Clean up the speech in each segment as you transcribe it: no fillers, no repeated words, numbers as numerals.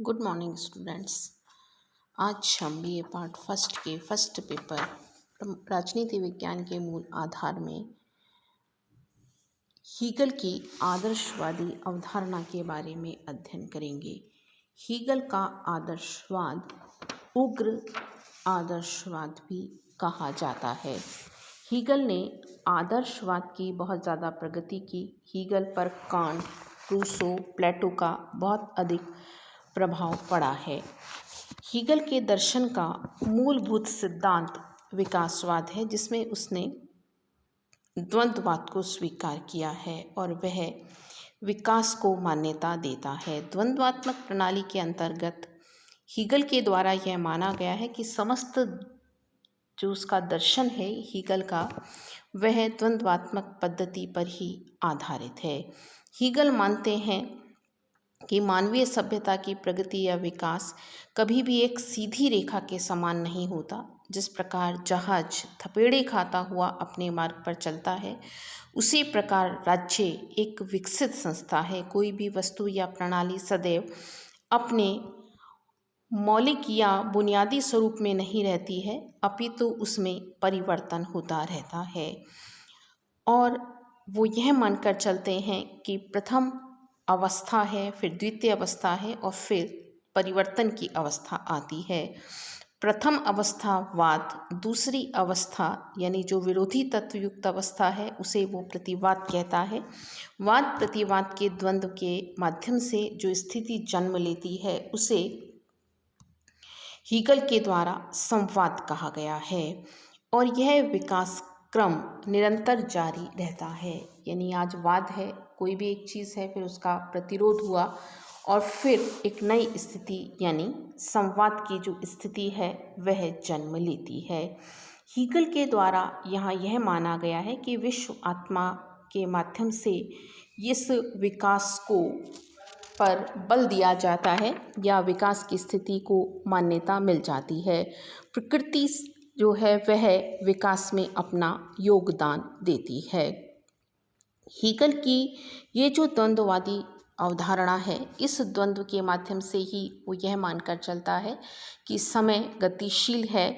Good morning students. आज हम BA part first के फर्स्ट पेपर राजनीति विज्ञान के मूल आधार में हीगल की आदर्शवादी अवधारणा के बारे में अध्ययन करेंगे। हीगल का आदर्शवाद उग्र आदर्शवाद भी कहा जाता है। हीगल ने आदर्शवाद की बहुत ज़्यादा प्रगति की। हीगल पर कांट, रूसो, प्लेटो का बहुत अधिक प्रभाव पड़ा है। हीगल के दर्शन का मूलभूत सिद्धांत विकासवाद है, जिसमें उसने द्वंद्ववाद को स्वीकार किया है और वह विकास को मान्यता देता है। द्वंद्वात्मक प्रणाली के अंतर्गत हीगल के द्वारा यह माना गया है कि समस्त जो उसका दर्शन है हीगल का, वह द्वंद्वात्मक पद्धति पर ही आधारित है। हीगल मानते हैं कि मानवीय सभ्यता की प्रगति या विकास कभी भी एक सीधी रेखा के समान नहीं होता। जिस प्रकार जहाज थपेड़े खाता हुआ अपने मार्ग पर चलता है, उसी प्रकार राज्य एक विकसित संस्था है। कोई भी वस्तु या प्रणाली सदैव अपने मौलिक या बुनियादी स्वरूप में नहीं रहती है, अपितु उसमें परिवर्तन होता रहता है। और वो यह मानकर चलते हैं कि प्रथम अवस्था है, फिर द्वितीय अवस्था है और फिर परिवर्तन की अवस्था आती है। प्रथम अवस्था वाद, दूसरी अवस्था यानी जो विरोधी तत्वयुक्त अवस्था है उसे वो प्रतिवाद कहता है। वाद प्रतिवाद के द्वंद्व के माध्यम से जो स्थिति जन्म लेती है उसे हीगल के द्वारा संवाद कहा गया है और यह विकास क्रम निरंतर जारी रहता है। यानी आज वाद है, कोई भी एक चीज़ है, फिर उसका प्रतिरोध हुआ और फिर एक नई स्थिति यानी संवाद की जो स्थिति है वह जन्म लेती है। हीगल के द्वारा यहाँ यह माना गया है कि विश्व आत्मा के माध्यम से इस विकास को पर बल दिया जाता है या विकास की स्थिति को मान्यता मिल जाती है। प्रकृति जो है वह विकास में अपना योगदान देती है। हीगल की ये जो द्वंद्ववादी अवधारणा है, इस द्वंद्व के माध्यम से ही वो यह मानकर चलता है कि समय गतिशील है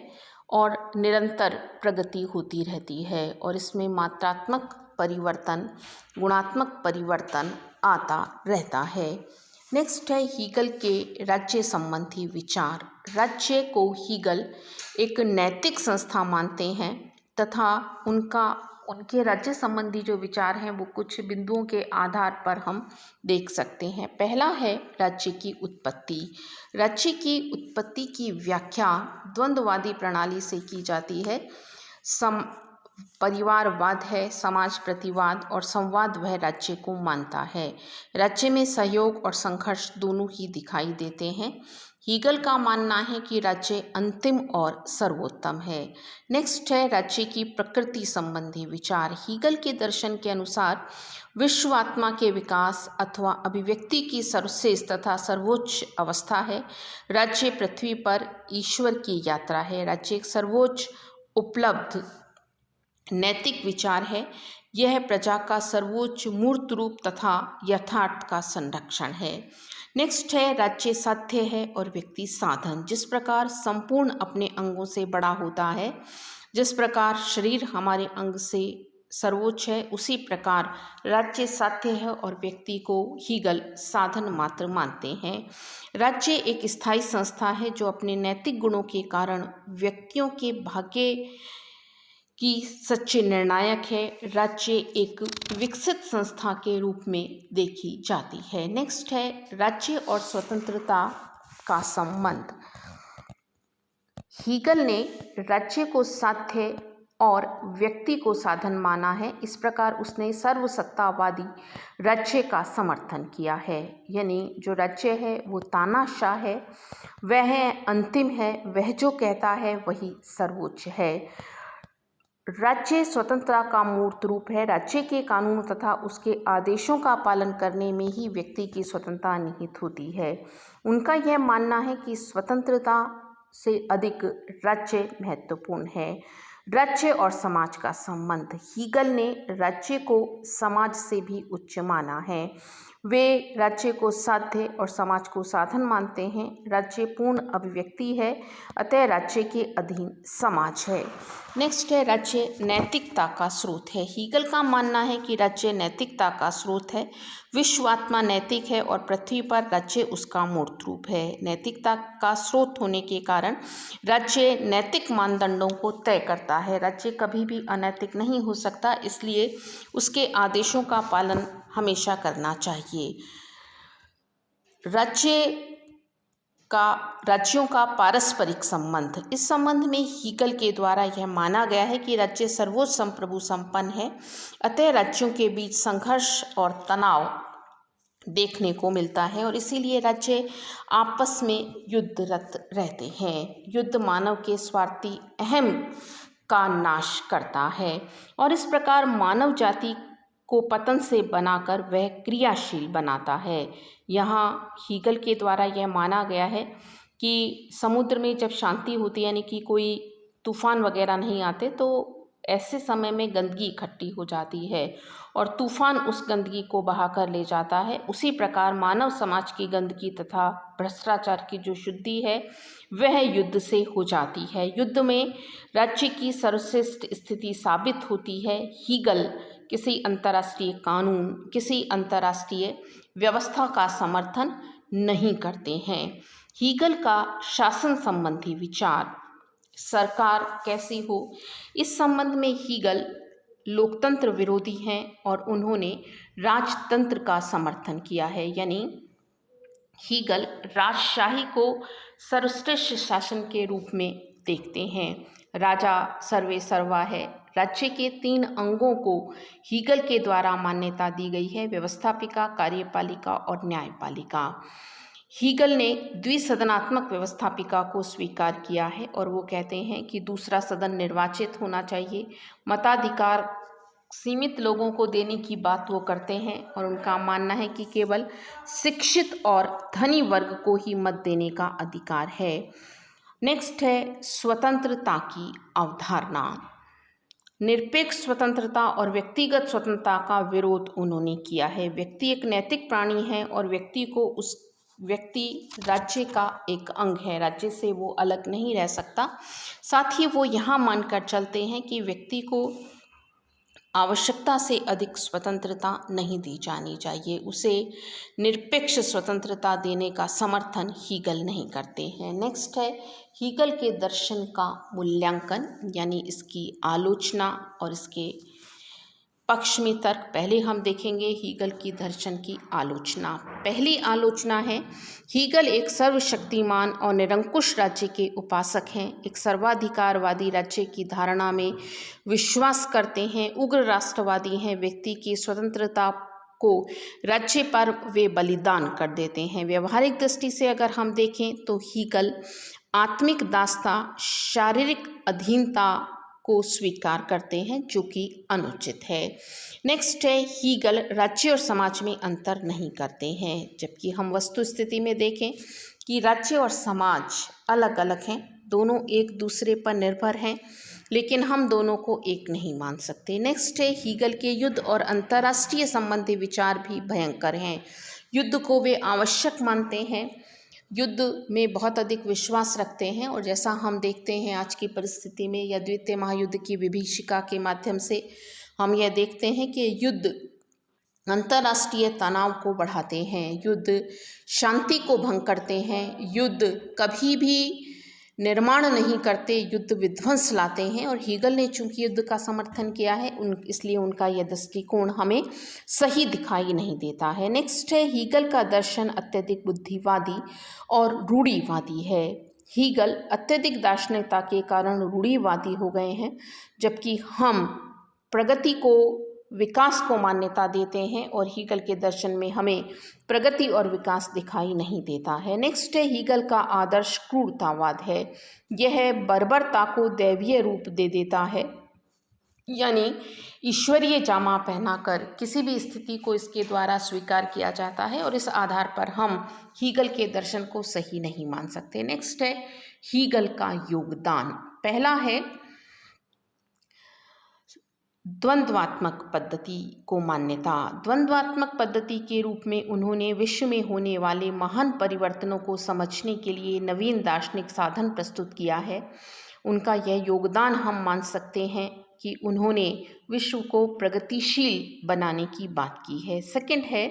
और निरंतर प्रगति होती रहती है और इसमें मात्रात्मक परिवर्तन, गुणात्मक परिवर्तन आता रहता है। नेक्स्ट है हीगल के राज्य संबंधी विचार। राज्य को हीगल एक नैतिक संस्था मानते हैं तथा उनके राज्य संबंधी जो विचार हैं वो कुछ बिंदुओं के आधार पर हम देख सकते हैं। पहला है राज्य की उत्पत्ति। राज्य की उत्पत्ति की व्याख्या द्वंद्ववादी प्रणाली से की जाती है। परिवारवाद है, समाज प्रतिवाद और संवाद वह राज्य को मानता है। राज्य में सहयोग और संघर्ष दोनों ही दिखाई देते हैं। हीगल का मानना है कि राज्य अंतिम और सर्वोत्तम है। नेक्स्ट है राज्य की प्रकृति संबंधी विचार। हीगल के दर्शन के अनुसार विश्व आत्मा के विकास अथवा अभिव्यक्ति की सर्वश्रेष्ठ तथा सर्वोच्च अवस्था है। राज्य पृथ्वी पर ईश्वर की यात्रा है। राज्य एक सर्वोच्च उपलब्ध नैतिक विचार है। यह प्रजा का सर्वोच्च मूर्त रूप तथा यथार्थ का संरक्षण है। नेक्स्ट है राज्य साध्य है और व्यक्ति साधन। जिस प्रकार संपूर्ण अपने अंगों से बड़ा होता है, जिस प्रकार शरीर हमारे अंग से सर्वोच्च है, उसी प्रकार राज्य साध्य है और व्यक्ति को हीगल साधन मात्र मानते हैं। राज्य एक स्थायी संस्था है जो अपने नैतिक गुणों के कारण व्यक्तियों के भाग्य की सच्चे निर्णायक है। राज्य एक विकसित संस्था के रूप में देखी जाती है। नेक्स्ट है राज्य और स्वतंत्रता का संबंध। हीगल ने राज्य को साध्य और व्यक्ति को साधन माना है। इस प्रकार उसने सर्वसत्तावादी राज्य का समर्थन किया है। यानी जो राज्य है वो तानाशाह है, वह अंतिम है, वह जो कहता है वही सर्वोच्च है। राज्य स्वतंत्रता का मूर्त रूप है। राज्य के कानून तथा उसके आदेशों का पालन करने में ही व्यक्ति की स्वतंत्रता निहित होती है। उनका यह मानना है कि स्वतंत्रता से अधिक राज्य महत्वपूर्ण है। राज्य और समाज का संबंध। हीगल ने राज्य को समाज से भी उच्च माना है। वे राज्य को साध्य और समाज को साधन मानते हैं। राज्य पूर्ण अभिव्यक्ति है, अतः राज्य के अधीन समाज है। नेक्स्ट है राज्य नैतिकता का स्रोत है। हीगल का मानना है कि राज्य नैतिकता का स्रोत है। विश्वात्मा नैतिक है और पृथ्वी पर राज्य उसका मूर्त रूप है। नैतिकता का स्रोत होने के कारण राज्य नैतिक मानदंडों को तय करता है। राज्य कभी भी अनैतिक नहीं हो सकता, इसलिए उसके आदेशों का पालन हमेशा करना चाहिए। राज्यों का पारस्परिक संबंध। इस संबंध में हीगल के द्वारा यह माना गया है कि राज्य सर्वोच्च संप्रभु संपन्न है, अतः राज्यों के बीच संघर्ष और तनाव देखने को मिलता है और इसीलिए राज्य आपस में युद्धरत रहते हैं। युद्ध मानव के स्वार्थी अहम का नाश करता है और इस प्रकार मानव जाति को पतन से बनाकर वह क्रियाशील बनाता है। यहाँ हीगल के द्वारा यह माना गया है कि समुद्र में जब शांति होती है, यानी कि कोई तूफान वगैरह नहीं आते, तो ऐसे समय में गंदगी इकट्ठी हो जाती है और तूफान उस गंदगी को बहा कर ले जाता है। उसी प्रकार मानव समाज की गंदगी तथा भ्रष्टाचार की जो शुद्धि है वह युद्ध से हो जाती है। युद्ध में राज्य की सर्वश्रेष्ठ स्थिति साबित होती है। हीगल किसी अंतर्राष्ट्रीय कानून, किसी अंतर्राष्ट्रीय व्यवस्था का समर्थन नहीं करते हैं। हीगल का शासन संबंधी विचार, सरकार कैसी हो, इस संबंध में हीगल लोकतंत्र विरोधी हैं और उन्होंने राजतंत्र का समर्थन किया है। यानी हीगल राजशाही को सर्वश्रेष्ठ शासन के रूप में देखते हैं। राजा सर्वे सर्वा है। राज्य के 3 अंगों को हीगल के द्वारा मान्यता दी गई है: व्यवस्थापिका, कार्यपालिका और न्यायपालिका। हीगल ने द्विसदनात्मक व्यवस्थापिका को स्वीकार किया है और वो कहते हैं कि दूसरा सदन निर्वाचित होना चाहिए। मताधिकार सीमित लोगों को देने की बात वो करते हैं और उनका मानना है कि केवल शिक्षित और धनी वर्ग को ही मत देने का अधिकार है। नेक्स्ट है स्वतंत्रता की अवधारणा। निरपेक्ष स्वतंत्रता और व्यक्तिगत स्वतंत्रता का विरोध उन्होंने किया है। व्यक्ति एक नैतिक प्राणी है और व्यक्ति राज्य का एक अंग है, राज्य से वो अलग नहीं रह सकता। साथ ही वो यहाँ मानकर चलते हैं कि व्यक्ति को आवश्यकता से अधिक स्वतंत्रता नहीं दी जानी चाहिए। उसे निरपेक्ष स्वतंत्रता देने का समर्थन हीगल नहीं करते हैं। नेक्स्ट है हीगल के दर्शन का मूल्यांकन, यानी इसकी आलोचना और इसके पक्ष में तर्क। पहले हम देखेंगे हीगल की दर्शन की आलोचना। पहली आलोचना है, हीगल एक सर्वशक्तिमान और निरंकुश राज्य के उपासक हैं। एक सर्वाधिकारवादी राज्य की धारणा में विश्वास करते हैं। उग्र राष्ट्रवादी हैं। व्यक्ति की स्वतंत्रता को राज्य पर वे बलिदान कर देते हैं। व्यवहारिक दृष्टि से अगर हम देखें तो हीगल आत्मिक दासता, शारीरिक अधीनता को स्वीकार करते हैं, जो कि अनुचित है। नेक्स्ट है हीगल राज्य और समाज में अंतर नहीं करते हैं, जबकि हम वस्तु स्थिति में देखें कि राज्य और समाज अलग अलग हैं, दोनों एक दूसरे पर निर्भर हैं, लेकिन हम दोनों को एक नहीं मान सकते। नेक्स्ट है हीगल के युद्ध और अंतर्राष्ट्रीय संबंधी विचार भी भयंकर हैं। युद्ध को वे आवश्यक मानते हैं, युद्ध में बहुत अधिक विश्वास रखते हैं और जैसा हम देखते हैं आज की परिस्थिति में या द्वितीय महायुद्ध की विभीषिका के माध्यम से हम यह देखते हैं कि युद्ध अंतर्राष्ट्रीय तनाव को बढ़ाते हैं, युद्ध शांति को भंग करते हैं, युद्ध कभी भी निर्माण नहीं करते, युद्ध विध्वंस लाते हैं। और हीगल ने चूंकि युद्ध का समर्थन किया है इसलिए उनका यह दृष्टिकोण हमें सही दिखाई नहीं देता है। नेक्स्ट है हीगल का दर्शन अत्यधिक बुद्धिवादी और रूढ़िवादी है। हीगल अत्यधिक दार्शनिकता के कारण रूढ़िवादी हो गए हैं, जबकि हम प्रगति को, विकास को मान्यता देते हैं और हीगल के दर्शन में हमें प्रगति और विकास दिखाई नहीं देता है। नेक्स्ट है हीगल का आदर्श क्रूरतावाद है। यह बर्बरता को दैवीय रूप दे देता है, यानी ईश्वरीय जामा पहनाकर किसी भी स्थिति को इसके द्वारा स्वीकार किया जाता है और इस आधार पर हम हीगल के दर्शन को सही नहीं मान सकते। नेक्स्ट है हीगल का योगदान। पहला है द्वंद्वात्मक पद्धति को मान्यता। द्वंद्वात्मक पद्धति के रूप में उन्होंने विश्व में होने वाले महान परिवर्तनों को समझने के लिए नवीन दार्शनिक साधन प्रस्तुत किया है। उनका यह योगदान हम मान सकते हैं कि उन्होंने विश्व को प्रगतिशील बनाने की बात की है। सेकंड है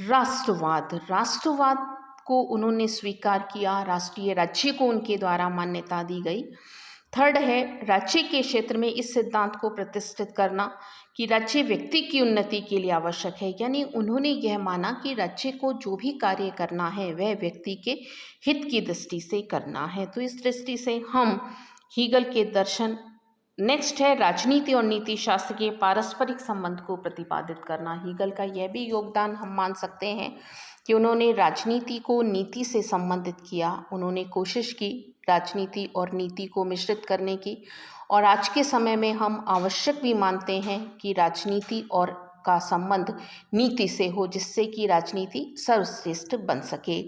राष्ट्रवाद। राष्ट्रवाद को उन्होंने स्वीकार किया, राष्ट्रीय राज्य को उनके द्वारा मान्यता दी गई। थर्ड है राज्य के क्षेत्र में इस सिद्धांत को प्रतिष्ठित करना कि राज्य व्यक्ति की उन्नति के लिए आवश्यक है, यानी उन्होंने यह माना कि राज्य को जो भी कार्य करना है वह व्यक्ति के हित की दृष्टि से करना है। तो इस दृष्टि से हम हीगल के दर्शन। नेक्स्ट है राजनीति और नीति शास्त्र के पारस्परिक संबंध को प्रतिपादित करना। हीगल का यह भी योगदान हम मान सकते हैं कि उन्होंने राजनीति को नीति से संबंधित किया। उन्होंने कोशिश की राजनीति और नीति को मिश्रित करने की, और आज के समय में हम आवश्यक भी मानते हैं कि राजनीति और का संबंध नीति से हो, जिससे कि राजनीति सर्वश्रेष्ठ बन सके।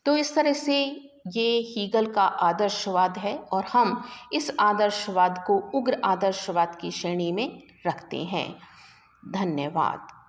तो इस तरह से ये हीगल का आदर्शवाद है और हम इस आदर्शवाद को उग्र आदर्शवाद की श्रेणी में रखते हैं। धन्यवाद।